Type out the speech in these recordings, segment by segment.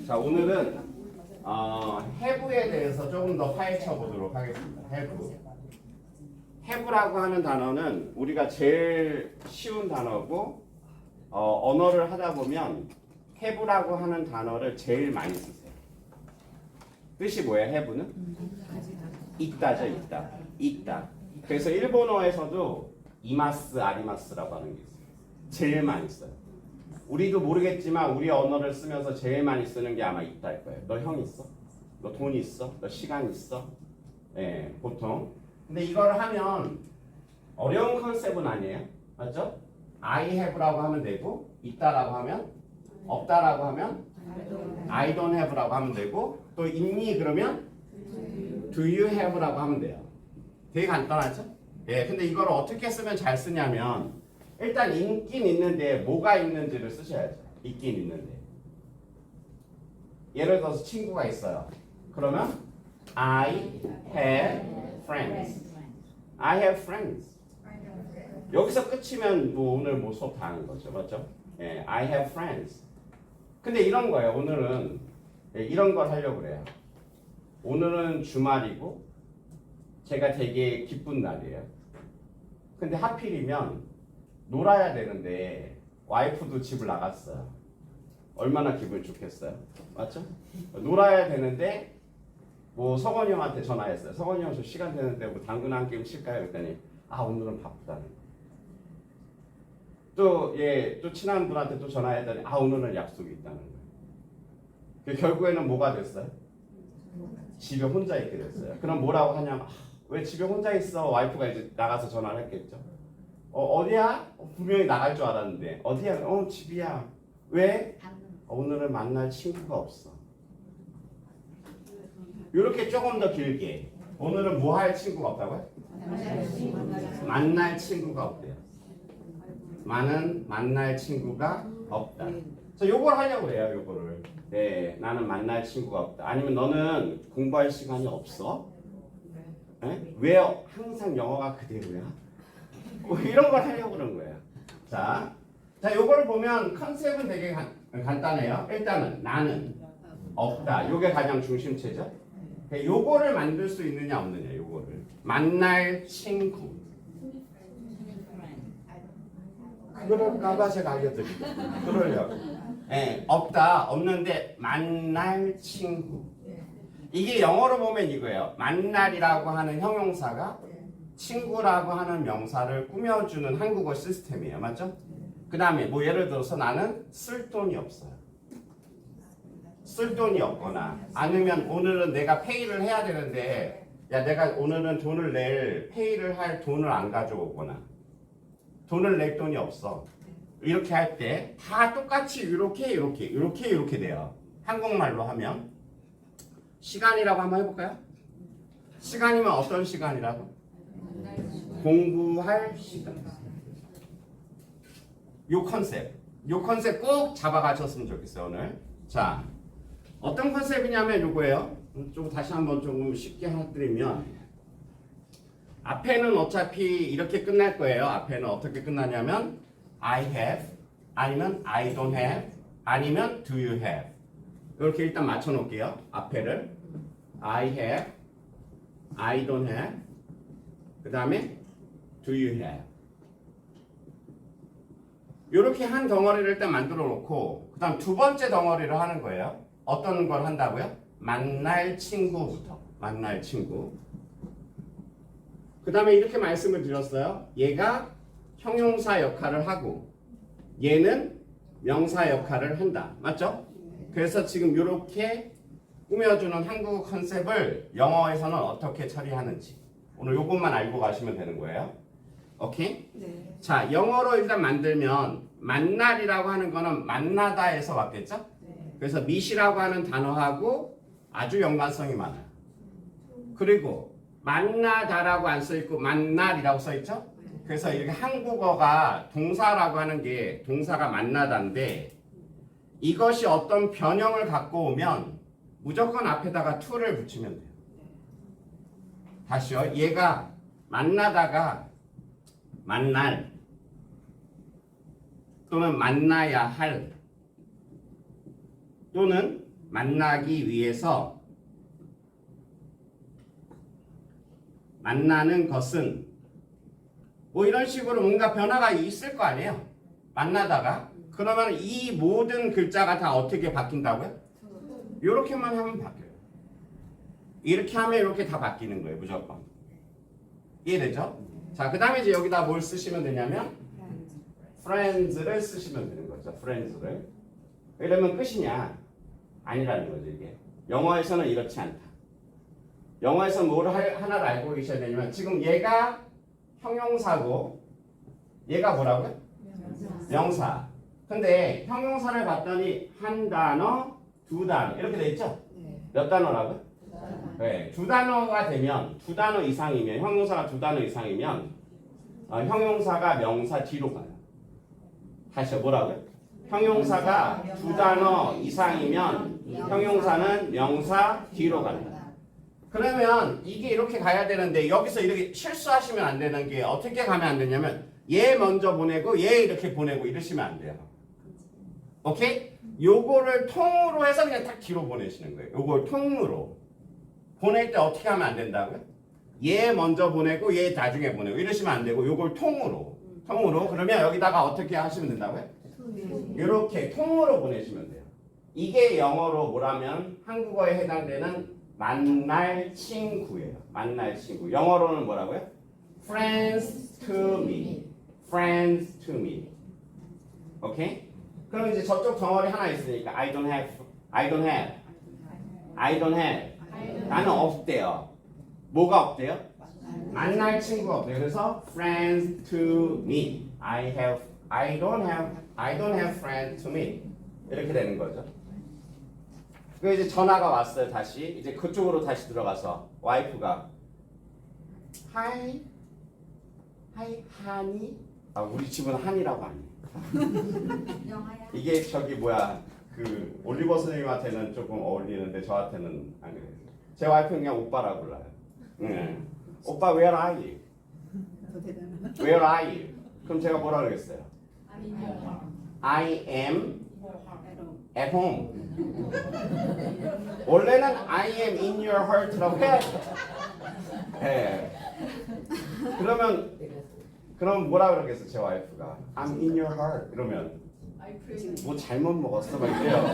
자, 오늘은 have에 대해서 조금 더 파헤쳐 보도록 하겠습니다. have라고 하는 단어는 우리가 제일 쉬운 단어고 언어를 하다 보면 have라고 하는 단어를 제일 많이 쓰세요. 뜻이 뭐예요? have는? 있다죠, 있다. 있다. 그래서 일본어에서도 이마스, 아리마스라고 하는 게 있어요. 제일 많이 써요. 우리도 모르겠지만 우리 언어를 쓰면서 제일 많이 쓰는 게 아마 있다일 거예요. 너 형 있어? 너 돈 있어? 너 시간 있어? 예, 보통. 근데 이걸 하면 어려운 컨셉은 아니에요. 맞죠? I have라고 하면 되고, 있다라고 하면, 없다라고 하면, I don't have라고 하면 되고, 또 있니? 그러면 Do you have라고 하면 돼요. 되게 간단하죠? 예, 근데 이걸 어떻게 쓰면 잘 쓰냐면 일단 있긴 있는데 뭐가 있는지를 쓰셔야죠. 있긴 있는데. 예를 들어서 친구가 있어요. 그러면 I have friends. I have friends. 여기서 끝이면 뭐 오늘 뭐 수업 다 하는 거죠. 맞죠? 예, I have friends. 근데 이런 거예요. 오늘은 이런 걸 하려고 그래요. 오늘은 주말이고 제가 되게 기쁜 날이에요. 근데 하필이면 놀아야 되는데 와이프도 집을 나갔어요. 얼마나 기분이 좋겠어요. 맞죠? 놀아야 되는데 뭐 성원이 형한테 전화했어요. 성원이 형 저 시간 되는데 뭐 당근 한 게임 칠까요? 그랬더니 아 오늘은 바쁘다는 또 친한 분한테 또 전화했더니 아 오늘은 약속이 있다는 거예요. 결국에는 뭐가 됐어요? 집에 혼자 있게 됐어요. 그럼 뭐라고 하냐면 왜 집에 혼자 있어? 와이프가 이제 나가서 전화를 했겠죠. 어디야? 분명히 나갈 줄 알았는데 어디야? 집이야. 왜? 오늘은 만날 친구가 없어. 이렇게 조금 더 길게 오늘은 뭐 할 친구가 없다고요? 만날 친구가 없대요. 만날 친구가 없다. 그래서 요걸 하려고 해요. 요거를. 네, 나는 만날 친구가 없다. 아니면 너는 공부할 시간이 없어? 네? 왜 항상 영어가 그대로야? 뭐 이런 걸 하려고 그런 거예요. 자, 요걸 보면 컨셉은 되게 간단해요. 일단은 나는 없다. 요게 가장 중심체죠. 요거를 만들 수 있느냐 없느냐. 요거를 만날 친구. 그럴까봐 제가 알려드릴게요. 그러려고. 네, 없다. 없는데 만날 친구. 이게 영어로 보면 이거예요. 만날이라고 하는 형용사가 친구라고 하는 명사를 꾸며주는 한국어 시스템이에요. 맞죠? 그 다음에 뭐 예를 들어서 나는 쓸 돈이 없어요. 쓸 돈이 없거나 아니면 오늘은 내가 페이를 해야 되는데 야 내가 오늘은 돈을 낼 페이를 할 돈을 안 가져오거나 돈을 낼 돈이 없어. 이렇게 할 때 다 똑같이 이렇게 돼요. 한국말로 하면 시간이라고 한번 해볼까요? 시간이면 어떤 시간이라고? 공부할 시간. 요 컨셉 꼭 잡아가셨으면 좋겠어요. 오늘. 자, 어떤 컨셉이냐면 요거예요. 좀 다시 한번 조금 쉽게 해드리면 앞에는 어차피 이렇게 끝날 거예요. 앞에는 어떻게 끝나냐면 I have 아니면 I don't have 아니면 do you have 이렇게 일단 맞춰 놓을게요. 앞에를 I have, I don't have 그 다음에 do you have 이렇게 한 덩어리를 일단 만들어 놓고 그 다음 두 번째 덩어리를 하는 거예요. 어떤 걸 한다고요? 만날 친구부터 만날 친구 그 다음에 이렇게 말씀을 드렸어요. 얘가 형용사 역할을 하고 얘는 명사 역할을 한다. 맞죠? 그래서 지금 이렇게 꾸며주는 한국어 컨셉을 영어에서는 어떻게 처리하는지 오늘 요것만 알고 가시면 되는 거예요. 오케이? 네. 자, 영어로 일단 만들면 만날이라고 하는 거는 만나다에서 왔겠죠? 네. 그래서 meet이라고 하는 단어하고 아주 연관성이 많아요. 그리고 만나다라고 안 써있고 만날이라고 써있죠? 그래서 이렇게 한국어가 동사라고 하는 게 동사가 만나다인데 이것이 어떤 변형을 갖고 오면 무조건 앞에다가 to를 붙이면 돼요. 다시요. 얘가 만나다가 만날 또는 만나야 할 또는 만나기 위해서 만나는 것은 뭐 이런 식으로 뭔가 변화가 있을 거 아니에요. 만나다가 그러면 이 모든 글자가 다 어떻게 바뀐다고요? 이렇게만 하면 바뀌어요. 이렇게 하면 이렇게 다 바뀌는 거예요. 무조건. 이해되죠? 자, 그 다음에 이제 여기다 뭘 쓰시면 되냐면 friends를 쓰시면 되는 거죠. friends를. 이러면 끝이냐? 아니라는 거죠. 이게 영어에서는 이렇지 않다. 영어에서는 하나를 알고 계셔야 되냐면 지금 얘가 형용사고 얘가 뭐라고요? 명사. 근데 형용사를 봤더니 한 단어, 두 단어 이렇게 돼 있죠? 몇 단어라고요? 네, 두 단어가 되면 두 단어 이상이면 형용사가 두 단어 이상이면 형용사가 명사 뒤로 가요. 다시 뭐라고요? 형용사가 두 단어 이상이면 형용사는 명사 뒤로 간다. 그러면 이게 이렇게 가야 되는데 여기서 이렇게 실수하시면 안 되는 게 어떻게 가면 안 되냐면 얘 먼저 보내고 얘 이렇게 보내고 이러시면 안 돼요. 오케이? 요거를 통으로 해서 그냥 딱 뒤로 보내시는 거예요. 요걸 통으로 보낼 때 어떻게 하면 안 된다고요? 얘 먼저 보내고 얘 나중에 보내고 이러시면 안 되고 요걸 통으로 그러면 여기다가 어떻게 하시면 된다고요? 이렇게 통으로 보내시면 돼요. 이게 영어로 뭐라면 한국어에 해당되는 만날 친구예요. 만날 친구. 영어로는 뭐라고요? Friends to me. Friends to me. 오케이? 그럼 이제 저쪽 덩어리 하나 있으니까 I don't have. 나는 없대요. 뭐가 없대요? 만날 친구가 없대요. 그래서 friends to me. I don't have friends to me. 이렇게 되는 거죠. 그 이제 전화가 왔어요. 다시 이제 그쪽으로 다시 들어가서 와이프가 하이 하니 우리 집은 한이라고 하니 이게 저기 뭐야 그 올리버 선생님한테는 조금 어울리는데 저한테는 안 그래요. 제 와이프는 그냥 오빠라고 불러요. 오빠 where are you? Where are you? 그럼 제가 뭐라 그러겠어요? I am at home. 원래는 I am in your heart라고 해야죠. 네. 그럼 뭐라 그러겠어 제 와이프가 I'm in your heart 이러면 뭐 잘못 먹었어 막 이래요.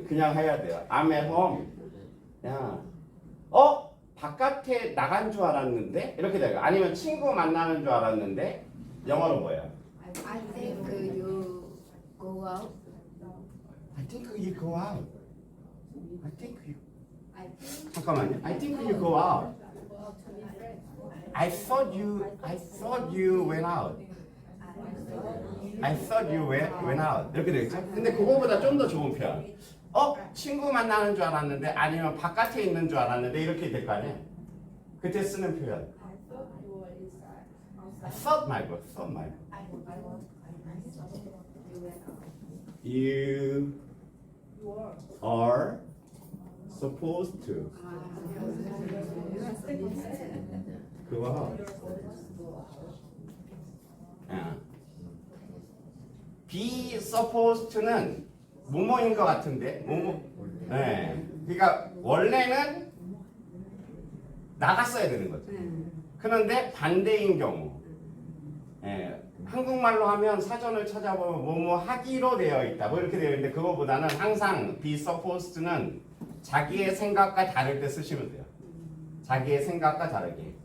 그냥 해야 돼요. I'm at home. 야, 바깥에 나간 줄 알았는데 이렇게 돼요. 아니면 친구 만나는 줄 알았는데 영어로 뭐예요? I think you go out. I think you go out. I think you. I think 잠깐만요. I think you go out. I thought you went out. I thought you went out. 이렇게 되겠죠? 근데 그거보다 좀 더 좋은 표현. 친구 만나는 줄 알았는데 아니면 바깥에 있는 줄 알았는데 이렇게 될 거 아니에요? 그때 쓰는 표현. I thought 말고. You are supposed to. 그거. Be supposed to는 뭐뭐인 것 같은데 네. 그러니까 원래는 나갔어야 되는 거죠. 그런데 반대인 경우 한국말로 하면 사전을 찾아보면 뭐뭐 하기로 되어 있다 뭐 이렇게 되어 있는데 그거보다는 항상 be supposed는 자기의 생각과 다를 때 쓰시면 돼요. 자기의 생각과 다르게.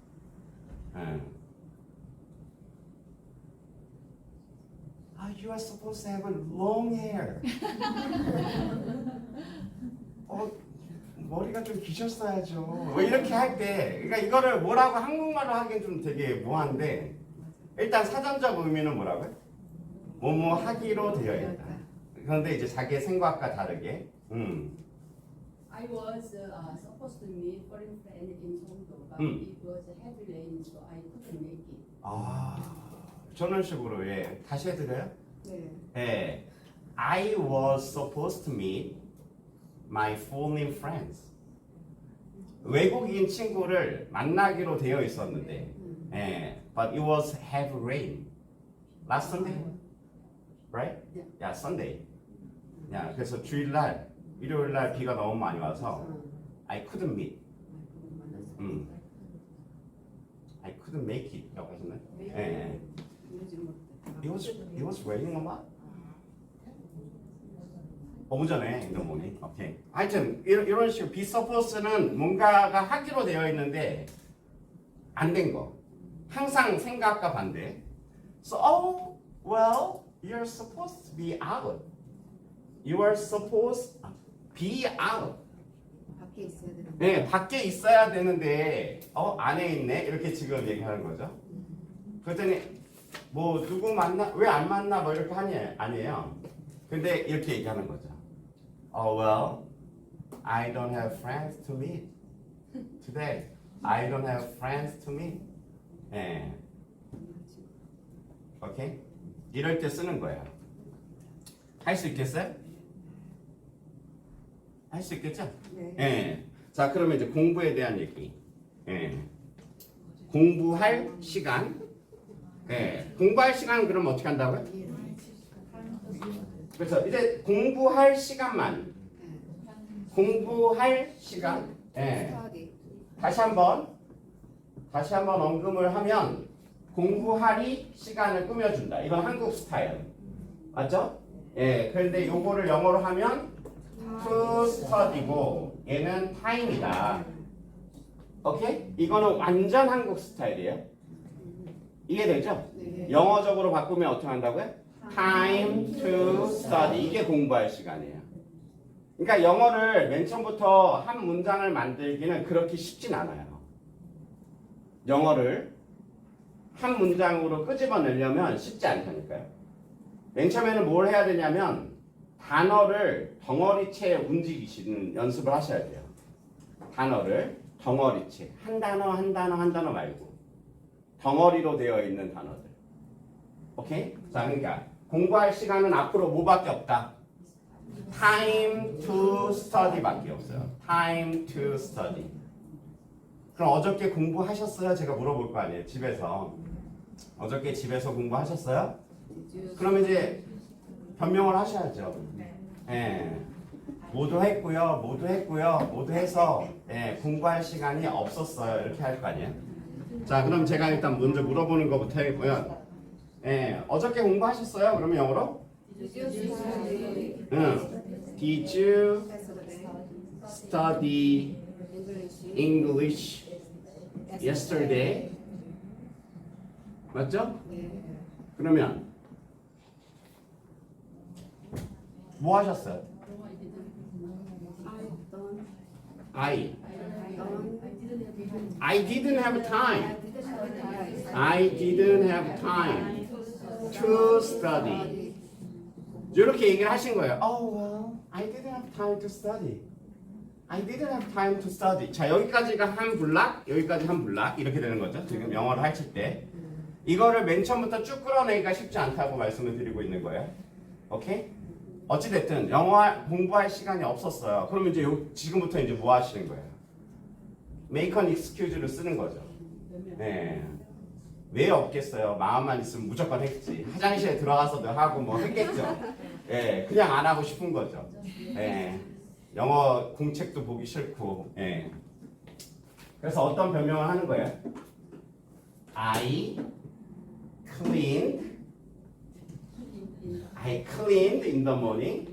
You are supposed to have a long hair. 머리가 좀 기셨어야죠. 뭐 이렇게 할 때, 그러니까 이거를 뭐라고 한국말로 하기엔 좀 되게 뭐한데, 일단 사전적 의미는 뭐라고요? 뭐뭐 하기로 되어 있다. 그런데 이제 자기의 생각과 다르게. I was supposed to meet foreign friend in Songdo, but it was heavy rain, so I couldn't make it. 저런 식으로 다시 해드려요? 네. I was supposed to meet my foreign friends. 외국인 친구를 만나기로 되어 있었는데, but it was heavy rain. Last Sunday, right? Yeah, Sunday. 그래서 주일날 일요일 날 비가 너무 많이 와서 I couldn't meet. I couldn't make it라고 하셨나요? 예. It was raining a lot. 오전에 이놈이. 오케이. 하여튼 이런 식으로 be supposed는 뭔가가 하기로 되어 있는데 안 된 거. 항상 생각과 반대. So, oh, well, you're supposed to be out. You are supposed to be out. 밖에 있어야 되는 네, 밖에 있어야 되는데 안에 있네 이렇게 지금 얘기하는 거죠. 그랬더니 뭐 누구 만나 왜 안 만나 뭐 이렇게 하니 아니에요. 근데 이렇게 얘기하는 거죠. Oh well, I don't have friends to meet today. I don't have friends to meet. 네. 오케이? 이럴 때 쓰는 거예요. 할 수 있겠어요? 할 수 있겠죠? 네. 예. 자, 그러면 이제 공부에 대한 얘기. 예. 공부할 시간. 예. 공부할 시간 그럼 어떻게 한다고요? 그래서 이제 공부할 시간만. 공부할 시간. 예. 스터디. 다시 한번 언급을 하면 공부하리 시간을 꾸며준다. 이건 한국 스타일. 맞죠? 예. 그런데 요거를 영어로 하면 to study고 얘는 time이다. 오케이? 이거는 완전 한국 스타일이에요. 이해되죠? 네. 영어적으로 바꾸면 어떻게 한다고요? time to study. 이게 공부할 시간이에요. 그러니까 영어를 맨 처음부터 한 문장을 만들기는 그렇게 쉽진 않아요. 영어를 한 문장으로 끄집어내려면 쉽지 않다니까요. 맨 처음에는 뭘 해야 되냐면 단어를 덩어리째 움직이시는 연습을 하셔야 돼요. 단어를 덩어리째 한 단어 말고 덩어리로 되어 있는 단어들. 오케이? 자, 그러니까 공부할 시간은 앞으로 뭐밖에 없다? Time to study밖에 없어요. Time to study. 그럼 어저께 공부하셨어요? 제가 물어볼 거 아니에요. 집에서 어저께 집에서 공부하셨어요? 그럼 이제 변명을 하셔야죠. 예. 모두 했고요. 모두 해서 공부할 시간이 없었어요. 이렇게 할 거 아니에요. 자, 그럼 제가 일단 먼저 물어보는 것부터 해보면 어저께 공부하셨어요? 그러면 영어로? 응. Did you study English yesterday? 맞죠? 그러면 뭐 하셨어요? I didn't have time. I didn't have time to study. 이렇게 얘기를 하신 거예요. Oh well, I didn't have time to study. I didn't have time to study. 자, 여기까지가 한 블락, 여기까지 한 블락 이렇게 되는 거죠. 지금 영어를 하실 때 이거를 맨 처음부터 쭉 끌어내기가 쉽지 않다고 말씀을 드리고 있는 거예요. 오케이? 어찌됐든 영어 공부할 시간이 없었어요. 그러면 이제 지금부터 이제 뭐 하시는 거예요? Make an excuse를 쓰는 거죠. 네. 왜 없겠어요? 마음만 있으면 무조건 했지. 화장실에 들어가서도 하고 뭐 했겠죠. 예, 그냥 안 하고 싶은 거죠. 예, 영어 공책도 보기 싫고. 예. 그래서 어떤 변명을 하는 거예요? I cleaned in the morning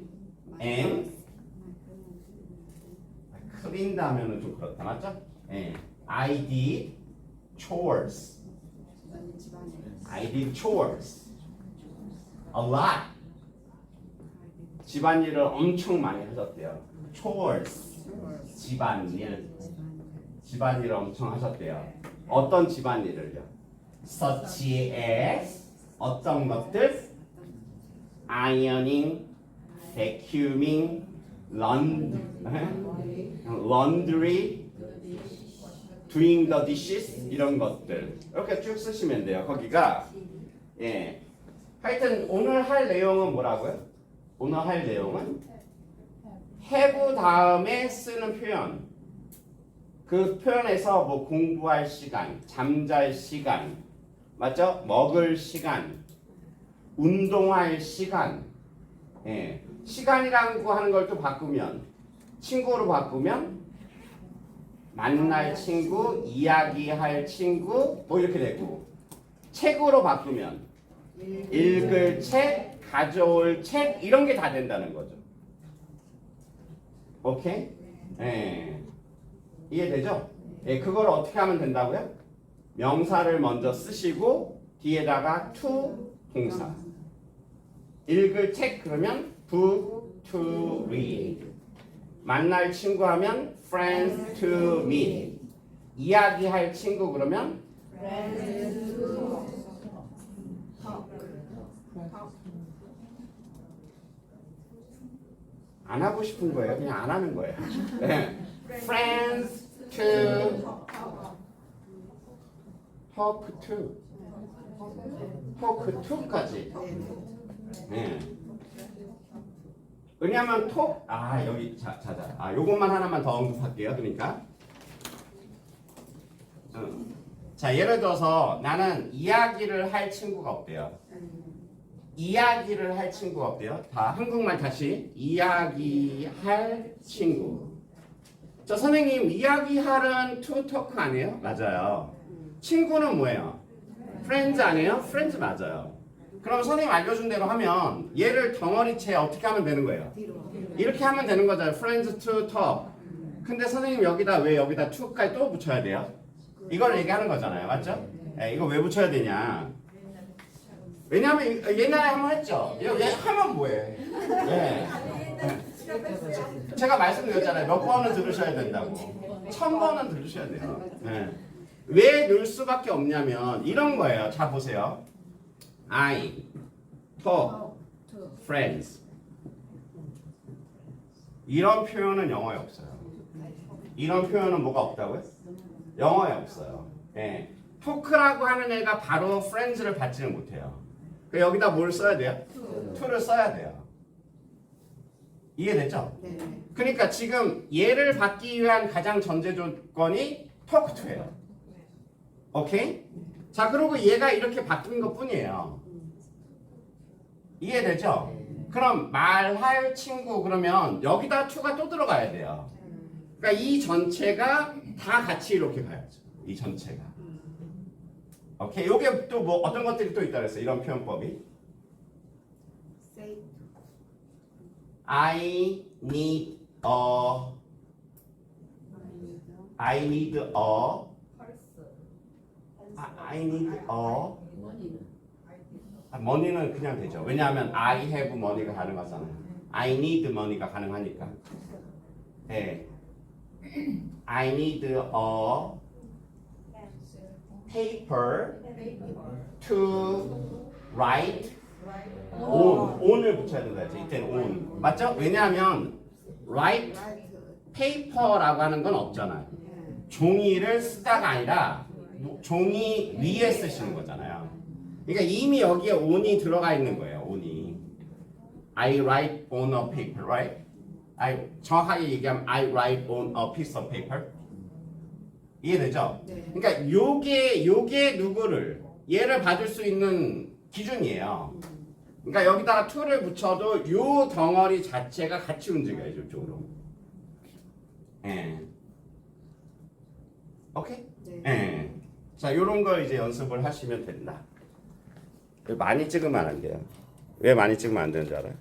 and cleaned 하면은 좀 그렇다, 맞죠? 예. I did chores. A lot. 집안일을 엄청 많이 하셨대요. chores. 집안일을 엄청 하셨대요. 어떤 집안일을요? Such as 어떤 것들? Ironing, vacuuming, laundry, doing the dishes 이런 것들 이렇게 쭉 쓰시면 돼요. 거기가 하여튼 오늘 할 내용은 뭐라고요? 오늘 할 내용은 have 다음에 쓰는 표현. 그 표현에서 뭐 공부할 시간, 잠잘 시간, 맞죠? 먹을 시간, 운동할 시간. 시간이라고 하는 걸 또 바꾸면 친구로 바꾸면 만날 친구, 이야기할 친구 뭐 이렇게 되고 책으로 바꾸면 읽을 책, 가져올 책 이런 게 다 된다는 거죠. 오케이? 예. 이해되죠? 예, 그걸 어떻게 하면 된다고요? 명사를 먼저 쓰시고 뒤에다가 to 동사. 읽을 책 그러면 book to read. 만날 친구 하면 friends to meet. 이야기할 친구 그러면 안 하고 싶은 거예요. 그냥 안 하는 거예요. 네. friends to talk to. talk to까지. 네. 왜냐하면 톡, 여기 자자. 요것만 하나만 더 언급할게요. 그러니까 자 예를 들어서 나는 이야기를 할 친구가 없대요. 이야기를 할 친구가 없대요. 다 한국말 다시 이야기할 친구. 저 선생님 이야기할은 to talk 아니에요? 맞아요. 친구는 뭐예요? friends 아니에요? friends 맞아요. 그럼 선생님 알려준 대로 하면 얘를 덩어리째 어떻게 하면 되는 거예요? 이렇게 하면 되는 거잖아요. friends to talk. 근데 선생님 왜 여기다 to까지 또 붙여야 돼요? 이걸 얘기하는 거잖아요. 맞죠? 네, 이거 왜 붙여야 되냐? 왜냐하면 옛날에 한번 했죠. 얘 하면 뭐해? 네. 제가 말씀드렸잖아요. 몇 번은 들으셔야 된다고. 1000번은 들으셔야 돼요. 네. 왜 넣을 수밖에 없냐면 이런 거예요. 자 보세요. I talk friends. 이런 표현은 영어에 없어요. 이런 표현은 뭐가 없다고요? 영어에 없어요. 네. 토크라고 하는 애가 바로 friends를 받지는 못해요. 여기다 뭘 써야 돼요? to를 써야 돼요. 이해됐죠? 네. 그러니까 지금 얘를 받기 위한 가장 전제 조건이 talk to예요. 오케이? 자 그리고 얘가 이렇게 바뀐 것 뿐이에요. 이해되죠? 그럼 말할 친구 그러면 여기다 to가 또 들어가야 돼요. 그러니까 이 전체가 다 같이 이렇게 가야죠. 이 전체가. 오케이. 요게 또 뭐 어떤 것들이 또 있다 그랬어요. 이런 표현법이. say I need a I need a money는 그냥 되죠. 왜냐하면 I have money가 가능하잖아요. I need money가 가능하니까. 네. I need a paper to write on을 붙여야 된다 했죠. 이때는 on. 맞죠? 왜냐하면 write paper라고 하는 건 없잖아요. 종이를 쓰다가 아니라 종이 위에 쓰시는 거잖아요. 그러니까 이미 여기에 on이 들어가 있는 거예요. on이. I write on a paper, right? 정확하게 얘기하면 I write on a piece of paper. 이해되죠? 네. 그러니까 요게 누구를 얘를 받을 수 있는 기준이에요. 그러니까 여기다가 to를 붙여도 요 덩어리 자체가 같이 움직여요. 이쪽으로. 예. 오케이? 네. 예. 자, 요런 걸 이제 연습을 하시면 된다. 많이 찍으면 안 돼요. 왜 많이 찍으면 안 되는 줄 알아요?